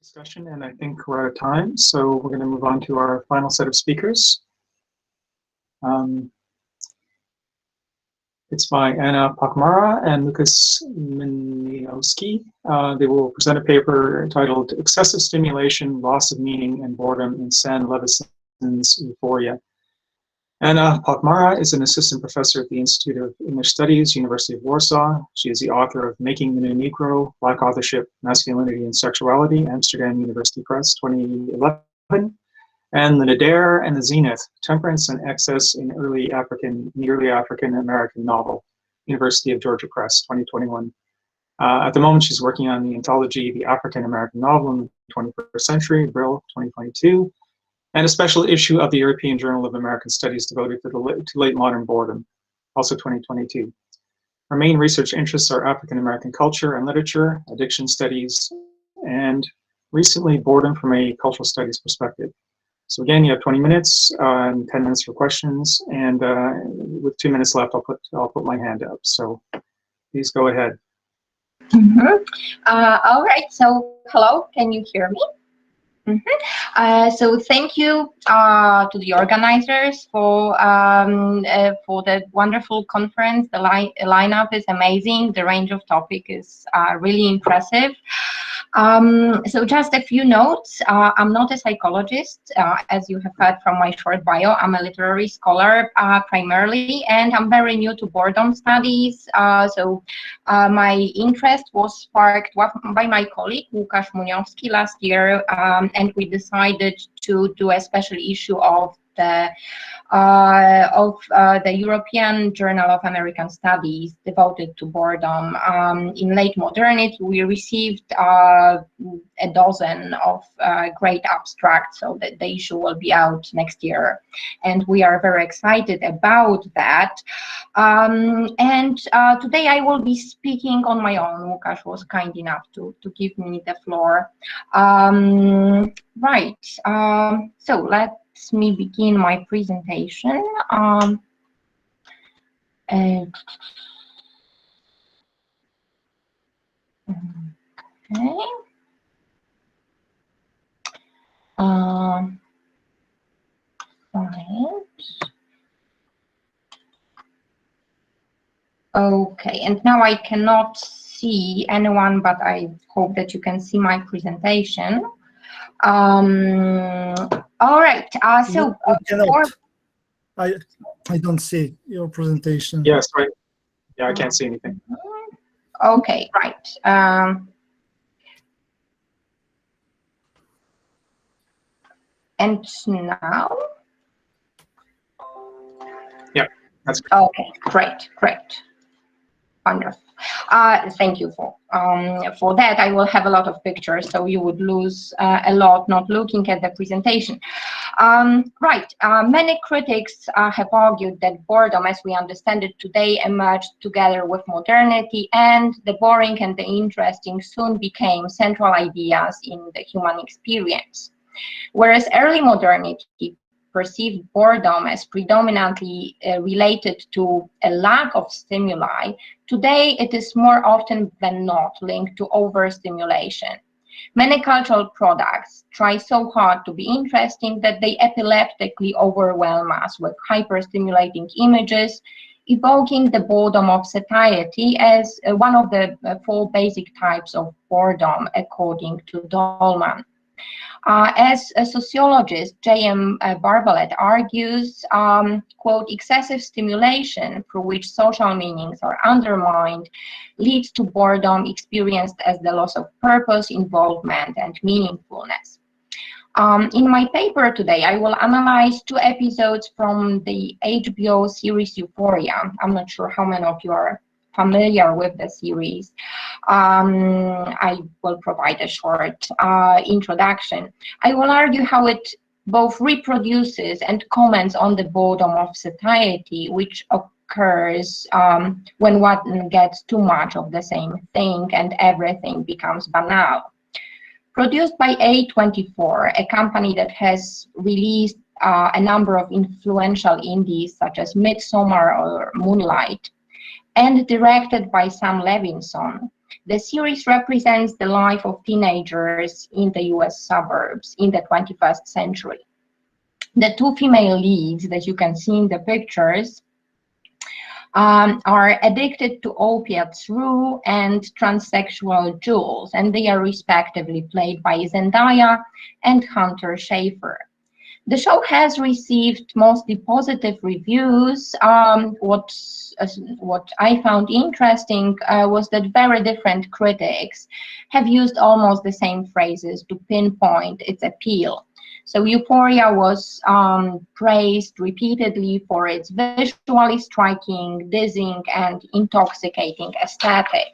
discussion, and I think we're out of time, so we're going to move on to our final set of speakers. It's by Anna Pochmara and Łukasz Muniowski. They will present a paper titled Excessive Stimulation, Loss of Meaning, and Boredom in Levinson's Euphoria. Anna Pochmara is an assistant professor at the Institute of English Studies, University of Warsaw. She is the author of Making the New Negro, Black Authorship, Masculinity and Sexuality, Amsterdam University Press, 2011, and The Nadir and the Zenith, Temperance and Excess in the Early African American Novel, University of Georgia Press, 2021. At the moment, she's working on the anthology, The African American Novel in the 21st Century, Brill, 2022, and a special issue of the European Journal of American Studies devoted to late modern boredom, also 2022. Her main research interests are African American culture and literature, addiction studies, and recently boredom from a cultural studies perspective. So again, you have 20 minutes and 10 minutes for questions, and with 2 minutes left, I'll put my hand up. So please go ahead. All right. So hello, can you hear me? So thank you to the organizers for the wonderful conference. The lineup is amazing. The range of topic is really impressive. So just a few notes. I'm not a psychologist, as you have heard from my short bio. I'm a literary scholar primarily, and I'm very new to boredom studies. So my interest was sparked by my colleague Łukasz Muniowski last year, and we decided to do a special issue of the European Journal of American Studies devoted to boredom. In late modernity, we received a dozen of great abstracts, so that the issue will be out next year, and we are very excited about that. Today I will be speaking on my own. Łukasz was kind enough to give me the floor. Right, so let me begin my presentation. Okay. Right. Okay, and now I cannot see anyone, but I hope that you can see my presentation. All right. So I don't see your presentation. Yes, right. Yeah, I can't see anything. Okay, right. And now? Yeah, that's good. Okay, great. Wonderful. Thank you for that. I will have a lot of pictures, so you would lose a lot not looking at the presentation. Right. Many critics have argued that boredom, as we understand it today, emerged together with modernity, and the boring and the interesting soon became central ideas in the human experience. Whereas early modernity perceived boredom as predominantly related to a lack of stimuli, today it is more often than not linked to overstimulation. Many cultural products try so hard to be interesting that they epileptically overwhelm us with hyper-stimulating images, evoking the boredom of satiety as one of the 4 basic types of boredom, according to Dolman. As a sociologist, J.M. Barbalet argues, quote, excessive stimulation through which social meanings are undermined leads to boredom experienced as the loss of purpose, involvement, and meaningfulness. In my paper today, I will analyze 2 episodes from the HBO series Euphoria. I'm not sure how many of you are familiar with the series. I will provide a short introduction. I will argue how it both reproduces and comments on the boredom of satiety, which occurs when one gets too much of the same thing and everything becomes banal. Produced by A24, a company that has released a number of influential indies such as Midsommar or Moonlight, and directed by Sam Levinson, The series represents the life of teenagers in the US suburbs in the 21st century. The two female leads that you can see in the pictures are addicted to opiates, Rue and transsexual Jules, and they are respectively played by Zendaya and Hunter Schafer. The show has received mostly positive reviews. What I found interesting was that very different critics have used almost the same phrases to pinpoint its appeal. So Euphoria was praised repeatedly for its visually striking, dizzying, and intoxicating aesthetic.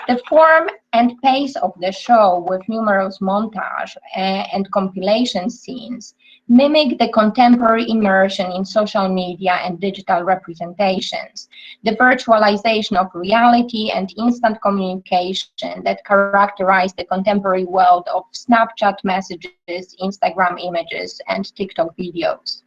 The form and pace of the show, with numerous montage and compilation scenes, mimic the contemporary immersion in social media and digital representations, the virtualization of reality and instant communication that characterize the contemporary world of Snapchat messages, Instagram images, and TikTok videos.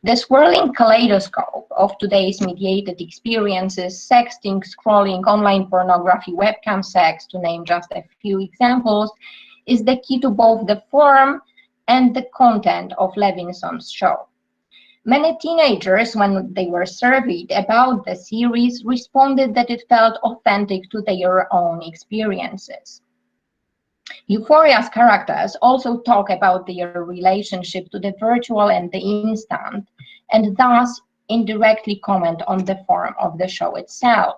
The swirling kaleidoscope of today's mediated experiences, sexting, scrolling, online pornography, webcam sex, to name just a few examples, is the key to both the form and the content of Levinson's show. Many teenagers, when they were surveyed about the series, responded that it felt authentic to their own experiences. Euphoria's characters also talk about their relationship to the virtual and the instant, and thus indirectly comment on the form of the show itself.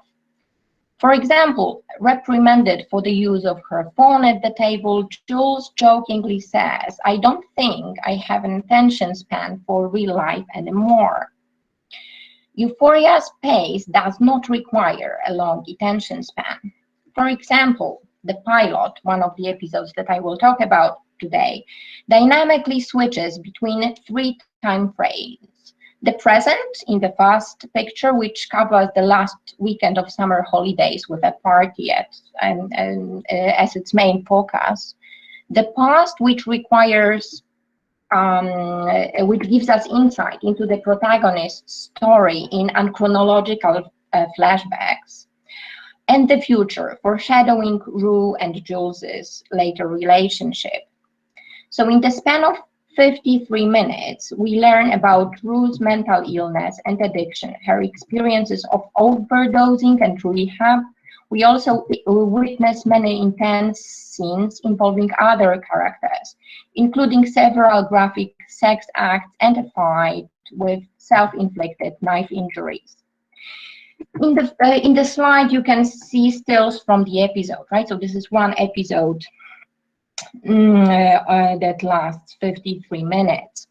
For example, reprimanded for the use of her phone at the table, Jules jokingly says, "I don't think I have an attention span for real life anymore." Euphoria's pace does not require a long attention span. For example, the pilot, one of the episodes that I will talk about today, dynamically switches between three time frames. The present in the first picture, which covers the last weekend of summer holidays with a party as its main focus. The past, which requires which gives us insight into the protagonist's story in unchronological flashbacks. And the future, foreshadowing Rue and Jules's later relationship. So in the span of 53 minutes, we learn about Rue's mental illness and addiction, her experiences of overdosing and rehab. We also witness many intense scenes involving other characters, including several graphic sex acts and a fight with self-inflicted knife injuries. In the slide, you can see stills from the episode, right? So this is one episode that lasts 53 minutes.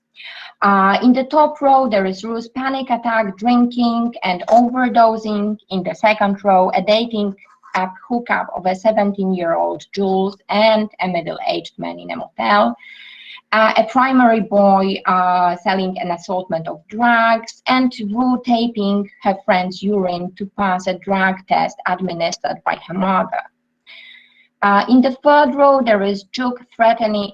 In the top row, there is Rue's panic attack, drinking, and overdosing. In the second row, a dating app hookup of a 17-year-old Jules and a middle-aged man in a motel. A primary boy selling an assortment of drugs, and Rue taping her friend's urine to pass a drug test administered by her mother. In the third row, there is Jules threatening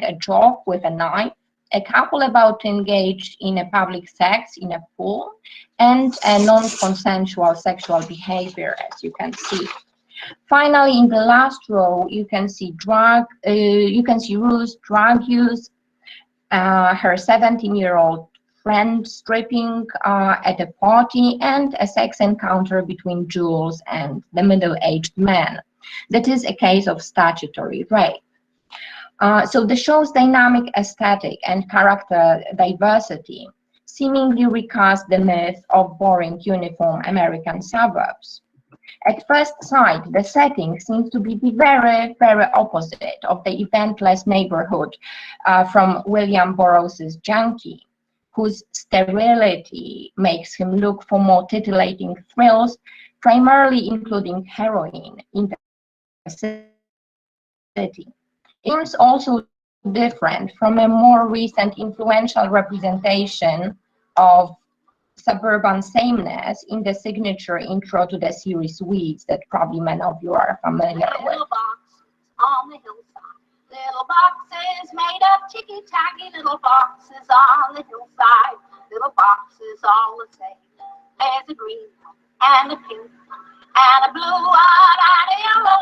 a jock with a knife, a couple about to engage in a public sex in a pool, and a non-consensual sexual behavior, as you can see. Finally, in the last row, you can see Rue's drug use, her 17-year-old friend stripping at a party, and a sex encounter between Jules and the middle-aged man. That is a case of statutory rape. So the show's dynamic aesthetic and character diversity seemingly recast the myth of boring, uniform American suburbs. At first sight, the setting seems to be the very, very opposite of the eventless neighborhood from William Burroughs' Junkie, whose sterility makes him look for more titillating thrills, primarily including heroin in the city. It seems also different from a more recent influential representation of suburban sameness in the signature intro to the series Weeds that probably many of you are familiar with. Little box on the hillside. Little boxes made of ticky-tacky little boxes on the hillside. Little boxes all the same. There's a green one and a pink one and a blue-eyed yellow.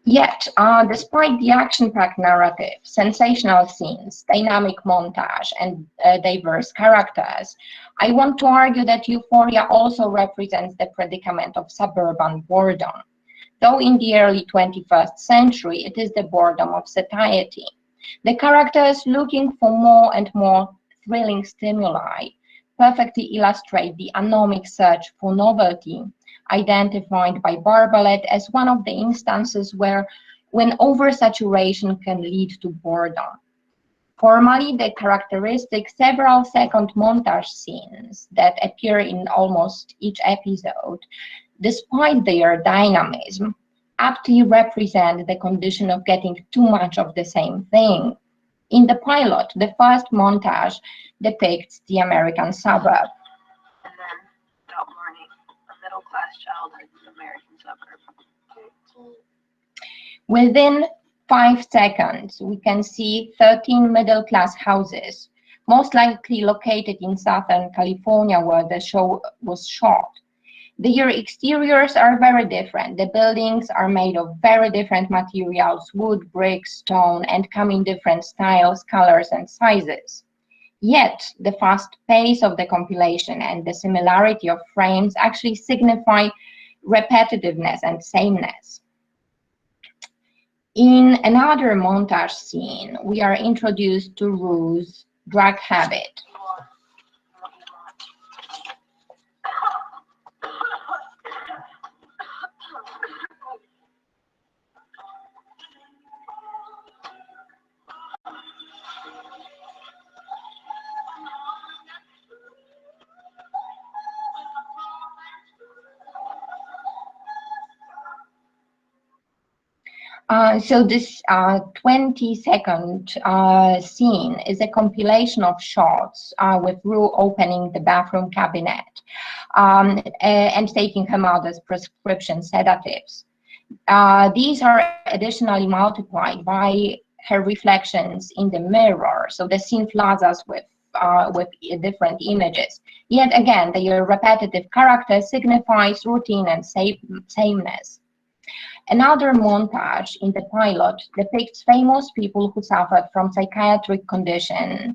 Yet, despite the action-packed narrative, sensational scenes, dynamic montage, and diverse characters, I want to argue that Euphoria also represents the predicament of suburban boredom. Though in the early 21st century, it is the boredom of satiety. The characters looking for more and more thrilling stimuli perfectly illustrate the anomic search for novelty, identified by Barbalet as one of the instances when oversaturation can lead to boredom. Formally, the characteristic several-second montage scenes that appear in almost each episode, despite their dynamism, aptly represent the condition of getting too much of the same thing. In the pilot, the first montage depicts the American suburb. And then, without warning, a middle-class childhood in the American suburb. Within 5 seconds, we can see 13 middle-class houses, most likely located in Southern California, where the show was shot. Their exteriors are very different. The buildings are made of very different materials, wood, brick, stone, and come in different styles, colors, and sizes. Yet, the fast pace of the compilation and the similarity of frames actually signify repetitiveness and sameness. In another montage scene, we are introduced to Rue's drug habit. So this 20-second scene is a compilation of shots with Rue opening the bathroom cabinet and taking her mother's prescription sedatives. These are additionally multiplied by her reflections in the mirror, so the scene floods us with different images. Yet again, the repetitive character signifies routine and sameness. Another montage in the pilot depicts famous people who suffered from psychiatric conditions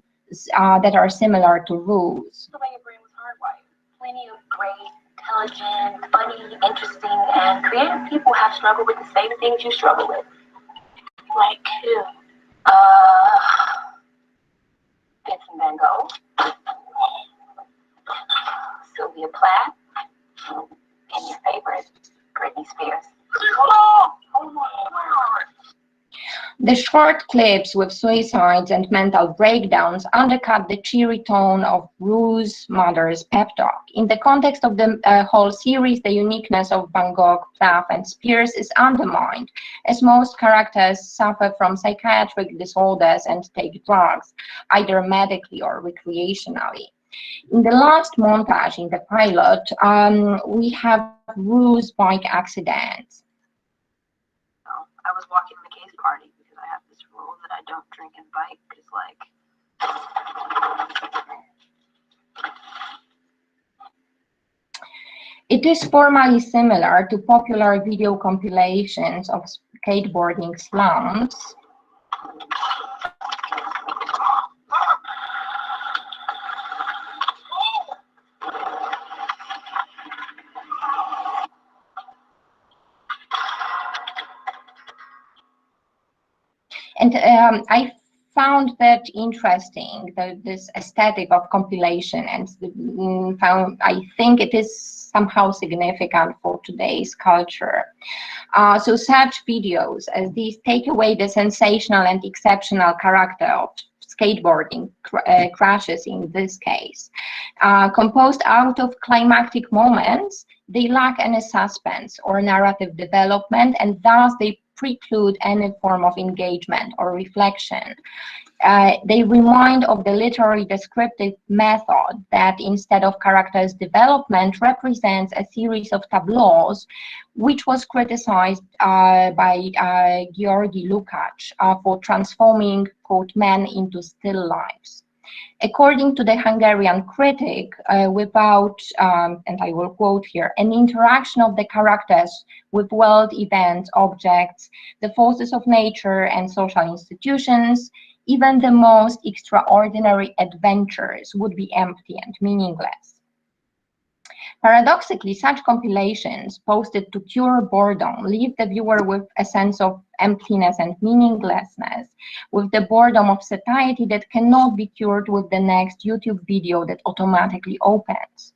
that are similar to Rue's. The way your brain was hardwired. Plenty of great, intelligent, funny, interesting, and creative people have struggled with the same things you struggle with. Like who? Vincent Van Gogh, Sylvia Plath, and your favorite, Britney Spears. The short clips with suicides and mental breakdowns undercut the cheery tone of Rue's mother's pep talk. In the context of the whole series, the uniqueness of Van Gogh, Plath, and Spears is undermined, as most characters suffer from psychiatric disorders and take drugs, either medically or recreationally. In the last montage in the pilot, we have Rue's bike accident. I was walking the case party because I have this rule that I don't drink and bike because, It is formally similar to popular video compilations of skateboarding slums. And I found that interesting, this aesthetic of compilation, and I think it is somehow significant for today's culture. So such videos as these take away the sensational and exceptional character of skateboarding crashes in this case. Composed out of climactic moments, they lack any suspense or narrative development, and thus they preclude any form of engagement or reflection. They remind of the literary descriptive method that, instead of characters' development, represents a series of tableaus, which was criticized by Georgi Łukasz for transforming, quote, men into still lives. According to the Hungarian critic, without, and I will quote here, an interaction of the characters with world events, objects, the forces of nature and social institutions, even the most extraordinary adventures would be empty and meaningless. Paradoxically, such compilations posted to cure boredom leave the viewer with a sense of emptiness and meaninglessness, with the boredom of satiety that cannot be cured with the next YouTube video that automatically opens.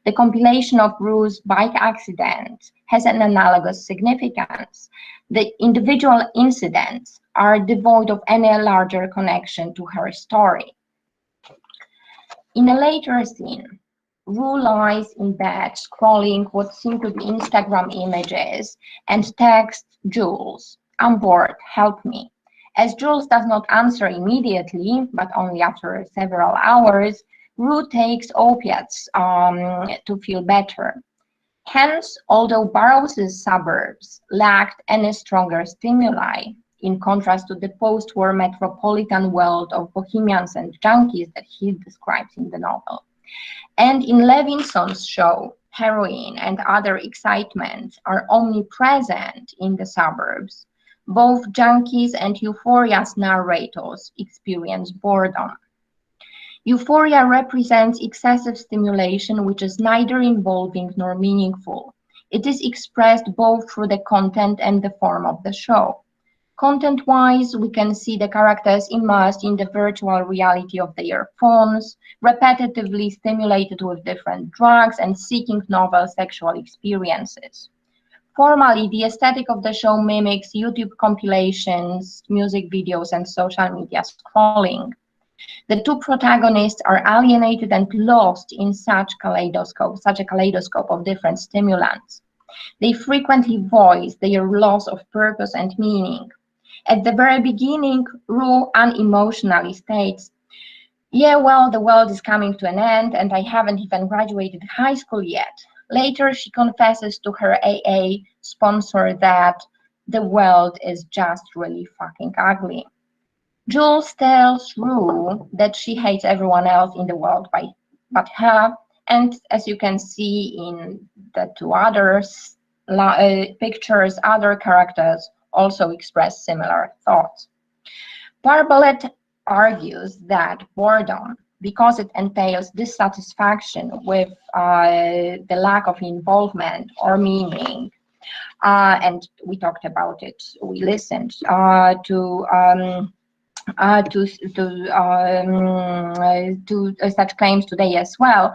The compilation of Rue's bike accident has an analogous significance. The individual incidents are devoid of any larger connection to her story. In a later scene, Rue lies in bed scrolling what seem to be Instagram images and texts Jules, "I'm bored, help me." As Jules does not answer immediately, but only after several hours, Rue takes opiates to feel better. Hence, although Burroughs' suburbs lacked any stronger stimuli, in contrast to the post-war metropolitan world of bohemians and junkies that he describes in the novel, and in Levinson's show, heroin and other excitements are omnipresent in the suburbs. Both junkies and Euphoria's narrators experience boredom. Euphoria represents excessive stimulation, which is neither involving nor meaningful. It is expressed both through the content and the form of the show. Content-wise, we can see the characters immersed in the virtual reality of their phones, repetitively stimulated with different drugs and seeking novel sexual experiences. Formally, the aesthetic of the show mimics YouTube compilations, music videos, and social media scrolling. The two protagonists are alienated and lost in such a kaleidoscope of different stimulants. They frequently voice their loss of purpose and meaning. At the very beginning, Rue unemotionally states, "Yeah, well, the world is coming to an end and I haven't even graduated high school yet." Later, she confesses to her AA sponsor that the world is just really fucking ugly. Jules tells Rue that she hates everyone else in the world but her, and as you can see in the two others pictures, other characters also express similar thoughts. Barbalet argues that boredom, because it entails dissatisfaction with the lack of involvement or meaning, and we talked about it, we listened to such claims today as well,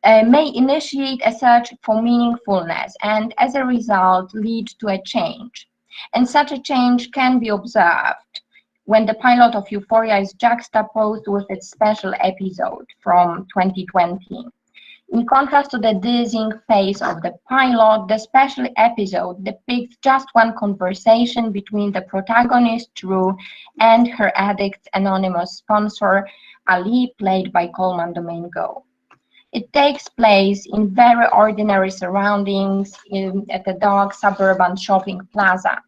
may initiate a search for meaningfulness and as a result lead to a change. And such a change can be observed when the pilot of Euphoria is juxtaposed with its special episode from 2020. In contrast to the dizzying phase of the pilot, the special episode depicts just one conversation between the protagonist, Rue, and her Addicts Anonymous sponsor, Ali, played by Coleman Domingo. It takes place in very ordinary surroundings at a dark suburban shopping plaza.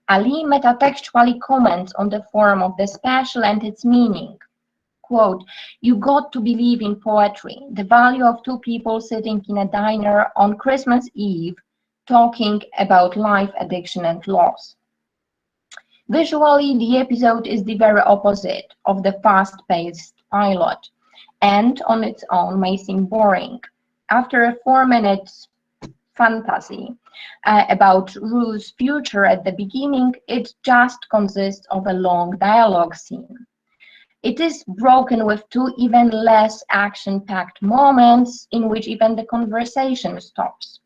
Ali metatextually comments on the form of the special and its meaning. Quote, "You got to believe in poetry, the value of two people sitting in a diner on Christmas Eve talking about life, addiction, and loss." Visually, the episode is the very opposite of the fast-paced pilot, and on its own may seem boring. After a 4-minute fantasy about Rue's future at the beginning, it just consists of a long dialogue scene. It is broken with two even less action-packed moments in which even the conversation stops.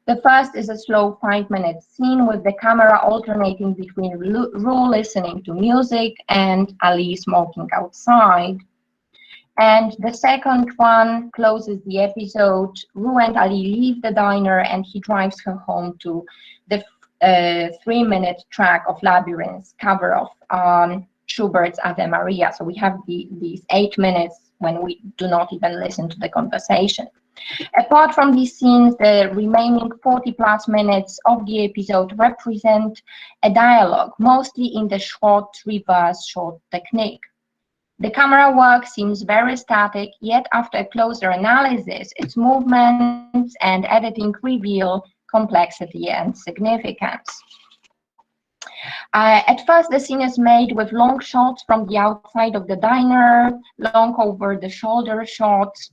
The first is a slow 5-minute scene with the camera alternating between Rue listening to music and Ali smoking outside. And the second one closes the episode. Rue and Ali leave the diner and he drives her home to the 3-minute track of Labyrinth's cover of Schubert's Ave Maria. So we have these 8 minutes when we do not even listen to the conversation. Apart from these scenes, the remaining 40+ minutes of the episode represent a dialogue, mostly in the short reverse short technique. The camera work seems very static, yet after a closer analysis, its movements and editing reveal complexity and significance. At first, the scene is made with long shots from the outside of the diner, long over-the-shoulder shots,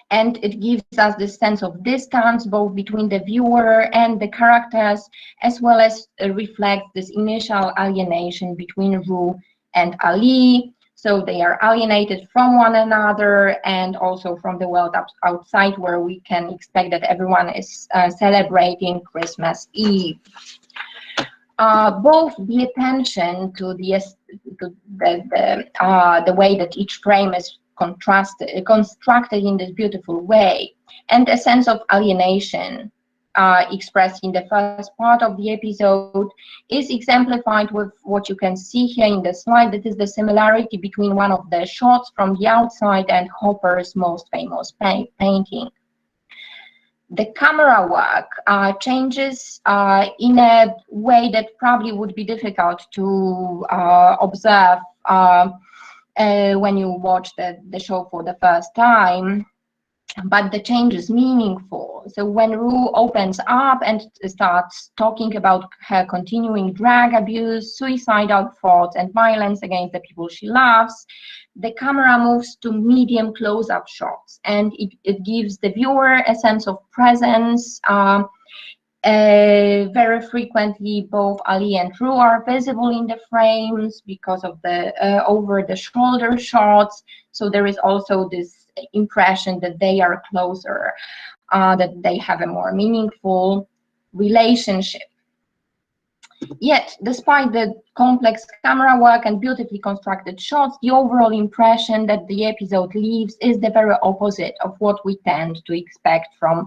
and it gives us this sense of distance both between the viewer and the characters, as well as reflects this initial alienation between Ru and Ali. So they are alienated from one another and also from the world outside, where we can expect that everyone is celebrating Christmas Eve. Both the attention to the way that each frame is constructed in this beautiful way, and a sense of alienation expressed in the first part of the episode is exemplified with what you can see here in the slide. That is the similarity between one of the shots from the outside and Hopper's most famous painting. The camera work changes in a way that probably would be difficult to observe when you watch the show for the first time, but the change is meaningful. So when Ru opens up and starts talking about her continuing drug abuse, suicidal thoughts, and violence against the people she loves, the camera moves to medium close-up shots, and it gives the viewer a sense of presence. Very frequently, both Ali and Ru are visible in the frames because of the over-the-shoulder shots. So there is also this impression that they are closer, that they have a more meaningful relationship. Yet, despite the complex camera work and beautifully constructed shots, the overall impression that the episode leaves is the very opposite of what we tend to expect from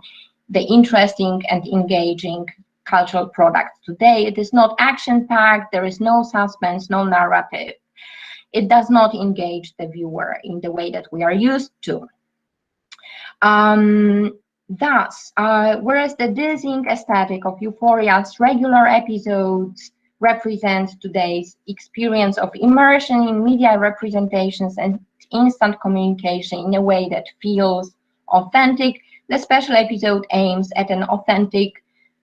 the interesting and engaging cultural products today. It is not action-packed, there is no suspense, no narrative. It does not engage the viewer in the way that we are used to. Thus, whereas the dizzying aesthetic of Euphoria's regular episodes represents today's experience of immersion in media representations and instant communication in a way that feels authentic, the special episode aims at an authentic,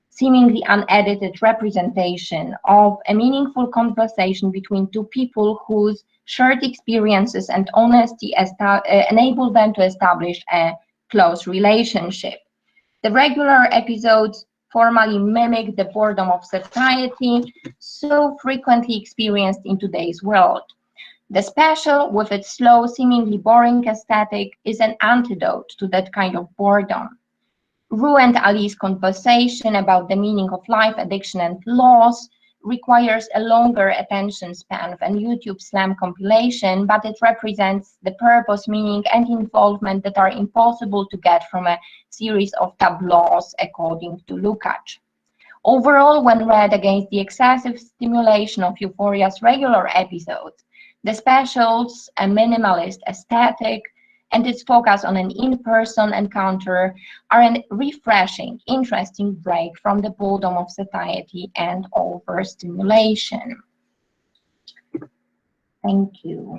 seemingly unedited representation of a meaningful conversation between two people whose shared experiences and honesty enable them to establish a close relationship. The regular episodes formally mimic the boredom of society so frequently experienced in today's world. The special, with its slow, seemingly boring aesthetic, is an antidote to that kind of boredom. Ru and Ali's conversation about the meaning of life, addiction, and loss requires a longer attention span than YouTube Slam compilation, but it represents the purpose, meaning, and involvement that are impossible to get from a series of tableaus, according to Łukasz. Overall, when read against the excessive stimulation of Euphoria's regular episodes, the specials, a minimalist aesthetic, and its focus on an in-person encounter are a refreshing, interesting break from the boredom of satiety and overstimulation. Thank you.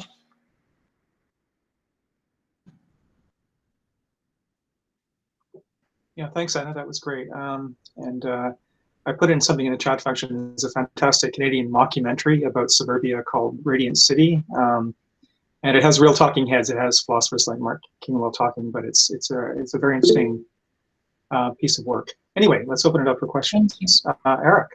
Yeah, thanks, Anna. That was great. I put in something in the chat function. It's a fantastic Canadian mockumentary about suburbia called Radiant City. And it has real talking heads. It has philosophers like Mark Kingwell talking, but it's a very interesting piece of work. Anyway, let's open it up for questions. Eric.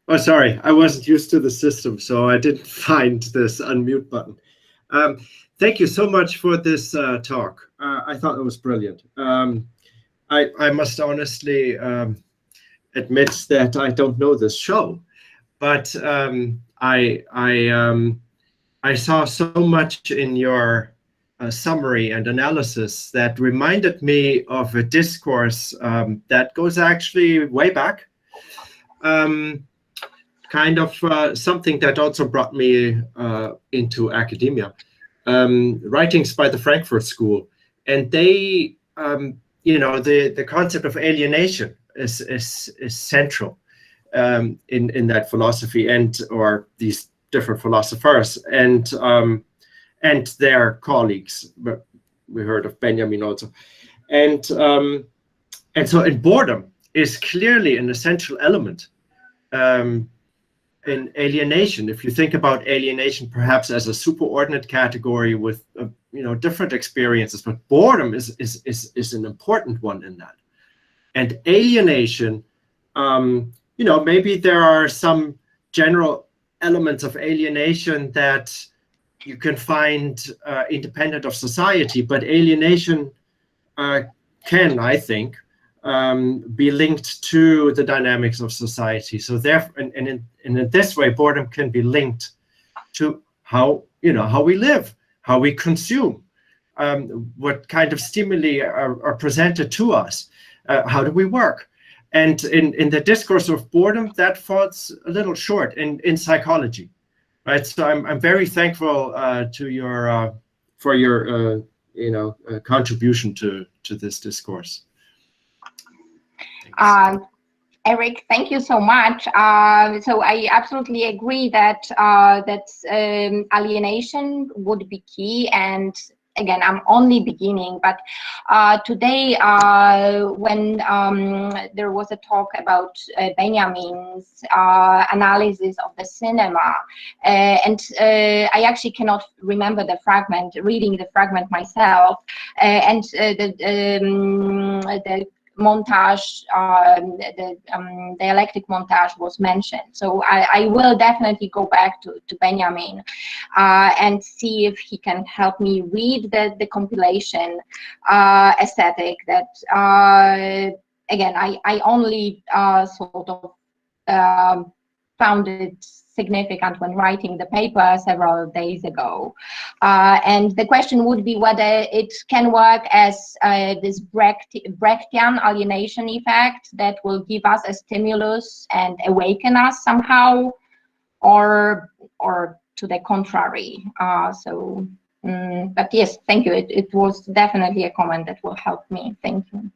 Oh, sorry, I wasn't used to the system, so I didn't find this unmute button. Thank you so much for this talk. I thought it was brilliant. I must honestly admit that I don't know this show, but I saw so much in your summary and analysis that reminded me of a discourse that goes actually way back. Kind of something that also brought me into academia. Writings by the Frankfurt School, and they you know, the concept of alienation is central in that philosophy, or these different philosophers and their colleagues. But we heard of Benjamin also, and so boredom is clearly an essential element in alienation. If you think about alienation perhaps as a superordinate category with you know, different experiences, but boredom is an important one in that. And alienation, you know, maybe there are some general elements of alienation that you can find independent of society, but alienation can, I think, be linked to the dynamics of society. So therefore, and in this way, boredom can be linked to how, you know, how we live, how we consume, what kind of stimuli are presented to us, how do we work. And in the discourse of boredom, that falls a little short in psychology, right? So I'm very thankful to your for your you know, contribution to this discourse. Eric, thank you so much. So I absolutely agree that alienation would be key. And again, I'm only beginning, but today when there was a talk about Benjamin's analysis of the cinema, and I actually cannot remember the fragment, reading the fragment myself, and the montage, the dialectic montage was mentioned. So I will definitely go back to Benjamin and see if he can help me read the compilation aesthetic that, again, I only sort of found it significant when writing the paper several days ago. And the question would be whether it can work as this Brechtian alienation effect that will give us a stimulus and awaken us somehow, or to the contrary. But yes, thank you. It was definitely a comment that will help me. Thank you.